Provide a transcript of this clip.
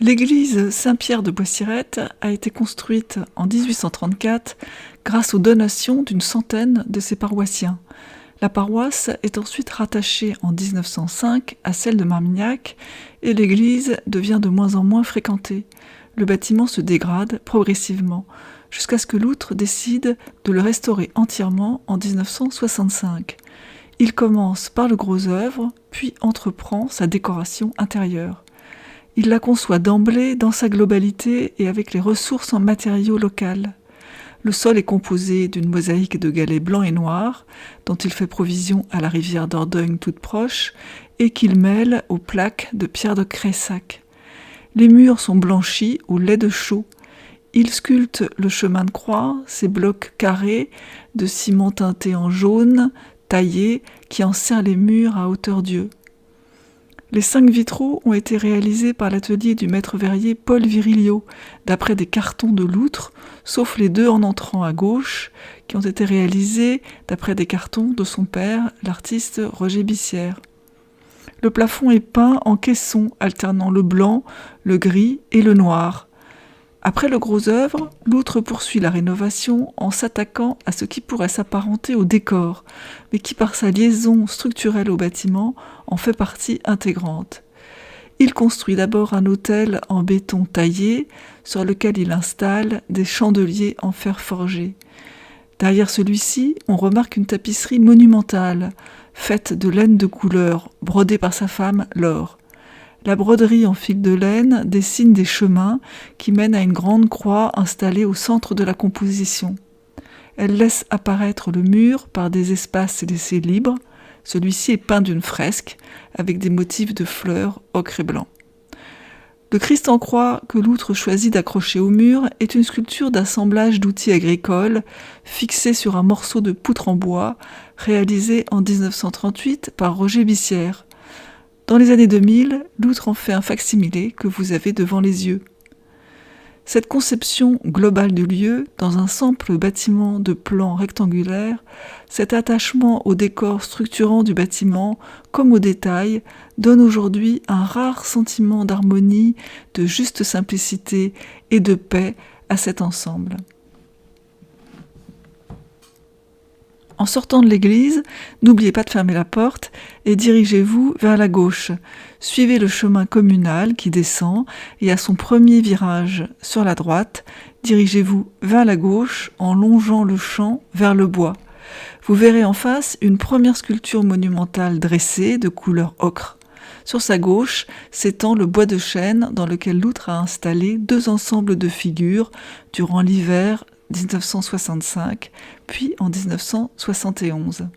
L'église Saint-Pierre de Boissirette a été construite en 1834 grâce aux donations d'une centaine de ses paroissiens. La paroisse est ensuite rattachée en 1905 à celle de Marmignac et l'église devient de moins en moins fréquentée. Le bâtiment se dégrade progressivement jusqu'à ce que Loutre décide de le restaurer entièrement en 1965. Il commence par le gros œuvre, puis entreprend sa décoration intérieure. Il la conçoit d'emblée dans sa globalité et avec les ressources en matériaux locaux. Le sol est composé d'une mosaïque de galets blancs et noirs, dont il fait provision à la rivière Dordogne toute proche, et qu'il mêle aux plaques de pierre de Cressac. Les murs sont blanchis au lait de chaux. Il sculpte le chemin de croix, ces blocs carrés de ciment teinté en jaune, taillés, qui enserrent les murs à hauteur d'yeux. Les 5 vitraux ont été réalisés par l'atelier du maître-verrier Paul Virilio, d'après des cartons de Loutre, sauf les 2 en entrant à gauche, qui ont été réalisés d'après des cartons de son père, l'artiste Roger Bissière. Le plafond est peint en caisson, alternant le blanc, le gris et le noir. Après le gros œuvre, Loutre poursuit la rénovation en s'attaquant à ce qui pourrait s'apparenter au décor, mais qui par sa liaison structurelle au bâtiment en fait partie intégrante. Il construit d'abord un autel en béton taillé, sur lequel il installe des chandeliers en fer forgé. Derrière celui-ci, on remarque une tapisserie monumentale, faite de laine de couleur, brodée par sa femme Laure. La broderie en fil de laine dessine des chemins qui mènent à une grande croix installée au centre de la composition. Elle laisse apparaître le mur par des espaces laissés libres. Celui-ci est peint d'une fresque avec des motifs de fleurs ocre et blanc. Le Christ en croix que Loutre choisit d'accrocher au mur est une sculpture d'assemblage d'outils agricoles fixée sur un morceau de poutre en bois réalisé en 1938 par Roger Bissière. Dans les années 2000, Loutre en fait un fac-similé que vous avez devant les yeux. Cette conception globale du lieu, dans un simple bâtiment de plan rectangulaire, cet attachement au décor structurant du bâtiment comme aux détails, donne aujourd'hui un rare sentiment d'harmonie, de juste simplicité et de paix à cet ensemble. En sortant de l'église, n'oubliez pas de fermer la porte et dirigez-vous vers la gauche. Suivez le chemin communal qui descend et à son premier virage sur la droite, dirigez-vous vers la gauche en longeant le champ vers le bois. Vous verrez en face une première sculpture monumentale dressée de couleur ocre. Sur sa gauche s'étend le bois de chêne dans lequel Loutre a installé 2 ensembles de figures durant l'hiver 1965, puis en 1971.